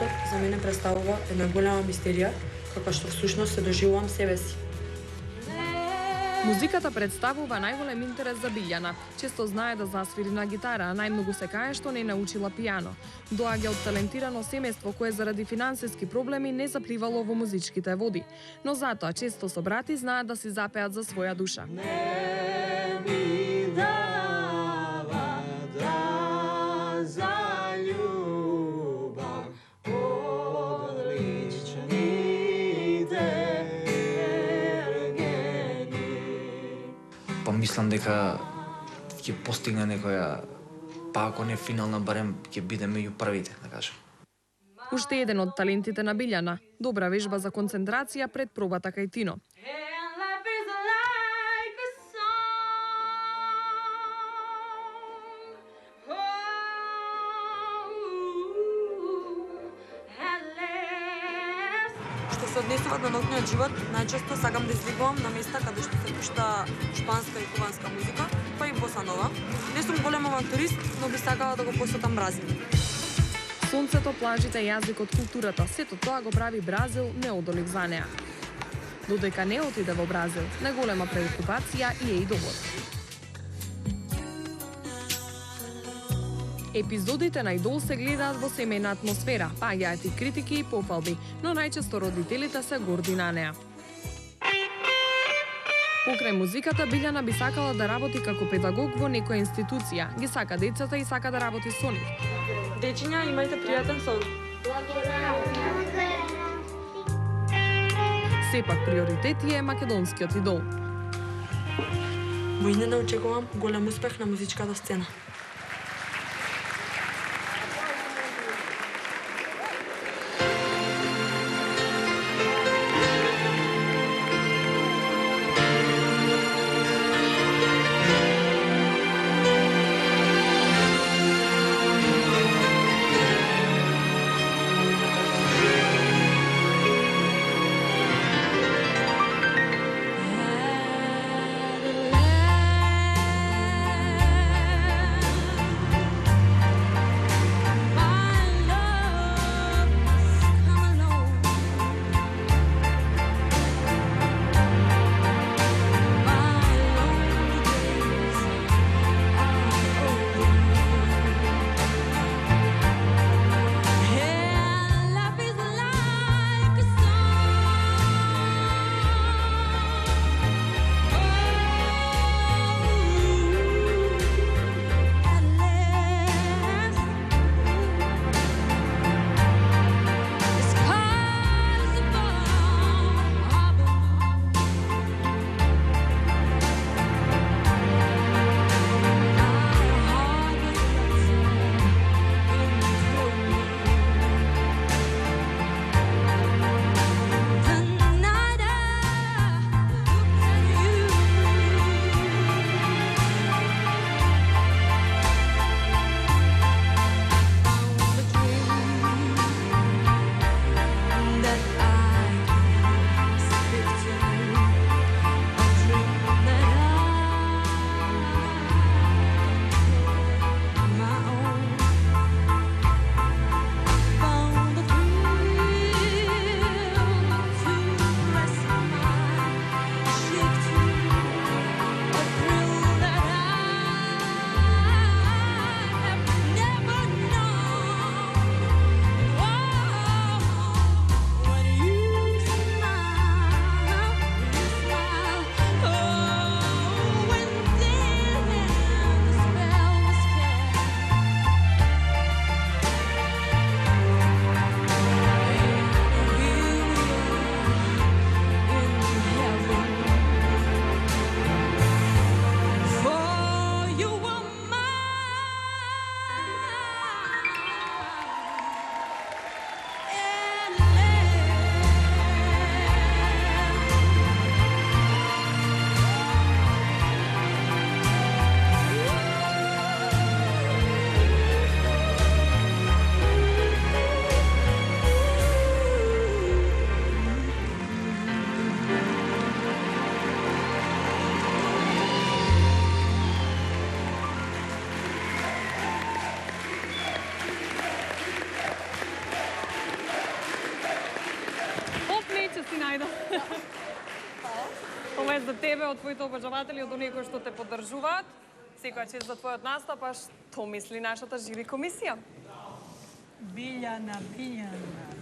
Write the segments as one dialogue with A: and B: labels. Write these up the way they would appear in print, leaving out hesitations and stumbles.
A: животот за мене представува една голема мистерија, како што всушност се доживувам себе си.
B: Музиката представува најголем интерес за Билјана. Често знае да засвири на гитара, а најмногу се кае што не научила пијано. Доаѓа од талентирано семејство кое заради финансиски проблеми не запливало во музичките води, но затоа често со брати знаат да си запеат за своја душа.
C: Мислам дека ќе постигне некоја, па ако не финална, барем ќе биде меѓу првите, да кажам.
B: Уште еден од талентите на Билјана, добра вежба за концентрација пред пробата кај Тино.
A: Што се однесува до ноќниот живот, најчесто сакам да извикувам на места каде што се пушта шпанска и кубанска музика, па и боса нова. Не сум голем авантурист, но би сакала да го посетам Бразил.
B: Сонцето, плажите, јазикот, културата, сето тоа го прави Бразил неодолив за неа. Додека не отиде во Бразил, најголема преокупација и идолот. Епизодите на Идол се гледаат во семејна атмосфера, паѓаат и критики и пофалби, но најчесто родителите се горди на неа. Покрај музиката, Билјана би сакала да работи како педагог во некоја институција. Ги сака децата и сака да работи со нив.
A: Дечиња, имајте пријатен сон.
B: Сепак приоритет е македонскиот идол.
A: Во иднина очекувам голем успех на музичката сцена.
B: Ова е за тебе, од твоите обожаватели, од оние кои што те поддржуваат. Секоја чест за твојот настап, а што мисли нашата жири комисија?
D: Biljana,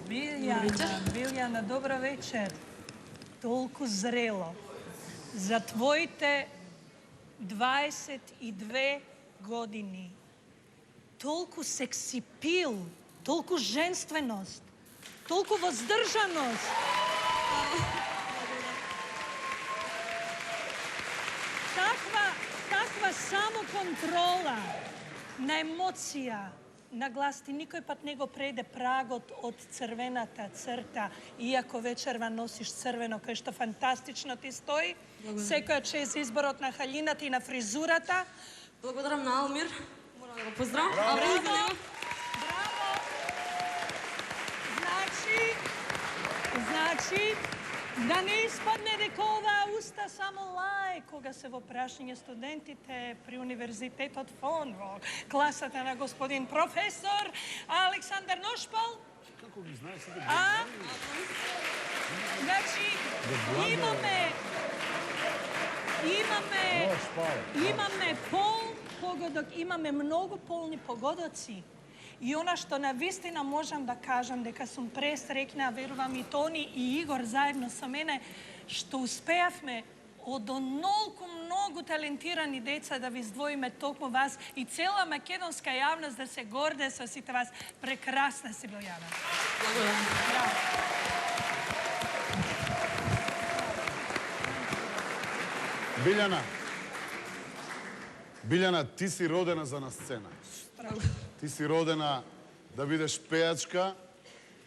D: Biljana, dobra večer. Толку зрело. За твоите 22 години. Толку сексипил, толку женственост, толку воздржаност. Таква самоконтрола на емоција, на глас ти никој пат не го преде прагот од црвената црта, иако вечерва носиш црвено, кај што фантастично ти стои. Секоја чест изборот на халината и на фризурата.
A: Благодарам на Алмир. Морам да го поздравам.
D: Браво! Значи, да не испадне дека оваа уста само лај кога се во прашање студентите при Универзитетот Фон во класата на господин професор Александар Ношпал.
E: Како ги знаеш сите?
D: Значи, имаме пол погодок, имаме многу полни погодоци. И она што на вистина можам да кажам дека сум пресрекна, верувам и Тони и Игор заедно со мене, што успеавме од онолку многу талентирани деца да ви издвоиме токму вас и цела македонска јавност да се горде со сите вас. Прекрасна си, Биljana.
E: Биljana, ти си родена за на сцена. Ти си родена да бидеш пејачка.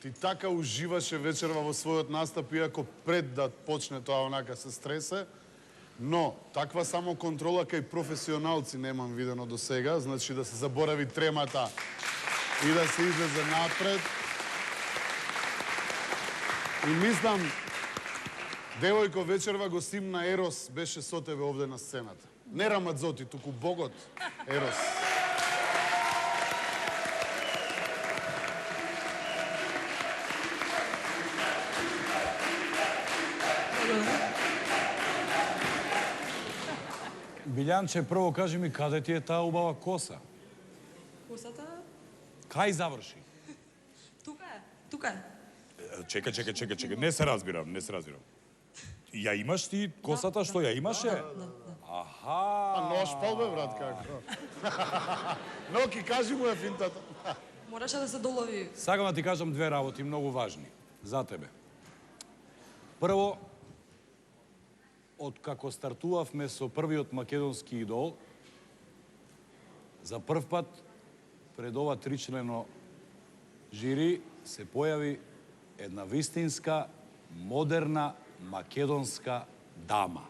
E: Ти така уживаше вечерва во својот настап, иако пред да почне тоа онака се стресе. Но таква самоконтрола кај професионалци немам видено до сега, значи да се заборави тремата и да се излезе напред. И мислам, девојко, вечерва гостимна Ерос беше со тебе овде на сцената. Не Рамадзоти, туку богот Ерос.
F: Билјанче, прво кажи ми каде ти е таа убава коса?
A: Косата?
F: Кај заврши?
A: Тука е.
G: Чекај, не се разбирам. Ја имаш ти косата што ја имаше? Аха.
E: А Ношпал бе, брат, како? Ноки, кажи му е финтата.
A: Мораше да се долови.
F: Сакам да ти кажам две работи многу важни за тебе. Прво, од како стартувавме со првиот македонски идол, за прв пат пред ова тричлено жири се појави една вистинска, модерна, македонска дама.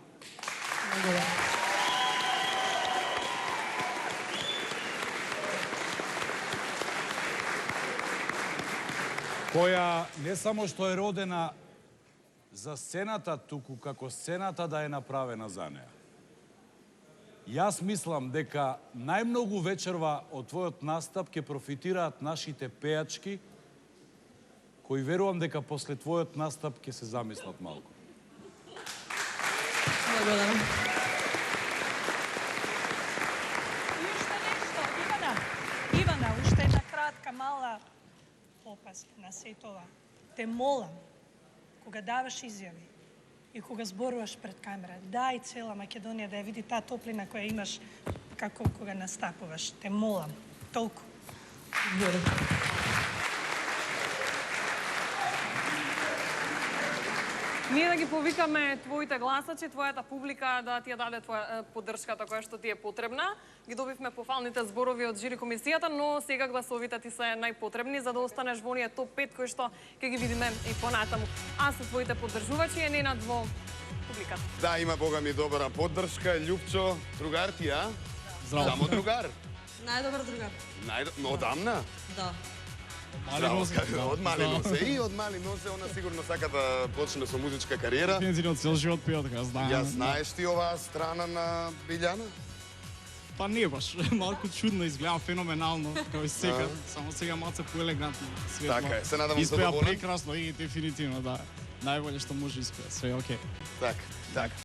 F: Која не само што е родена за сцената, туку како сцената да е направена за неа. Јас мислам дека најмногу вечерва од твојот настап ќе профитираат нашите пејачки, кои верувам дека после твојот настап ќе се замислат малку.
A: Благодарам.
D: И уште нешто, Ивана, уште една кратка, мала опаска на се тоа. Те молам, кога даваш изјави и кога зборуваш пред камера, дај цела Македонија да ја види таа топлина која имаш како кога настапуваш. Те молам, толку.
B: Ние да ги повикаме твоите гласачи, твојата публика да ти ја даде поддршката која што ти е потребна. Ги добивме пофалните зборови од жири комисијата, но сега гласовите ти се најпотребни за да останеш во оние топ 5 кои што ќе ги видиме и понатаму. А со твоите поддржувачи е Ненад во публиката.
H: Да, има бога ми добра поддршка. Љупчо, другар ти, а?
I: Здраво.
H: Само другар.
A: Најдобар другар.
H: Одамна?
A: Да.
H: Од мали носе. И од мали носе, она сигурно сака да почне со музичка кариера.
I: Пензионот цел живот пеат, знаем.
H: Ја знаеш ти оваа страна на Биljana?
I: Па не баш, малку чудно изгледа, феноменално, како и сега, само сега малце поелегантно, светло.
H: Така е, се надевам
I: Испеа
H: задоволен.
I: прекрасно и дефинитивно, да. најболje што може испева, све е окей.
H: Так, така.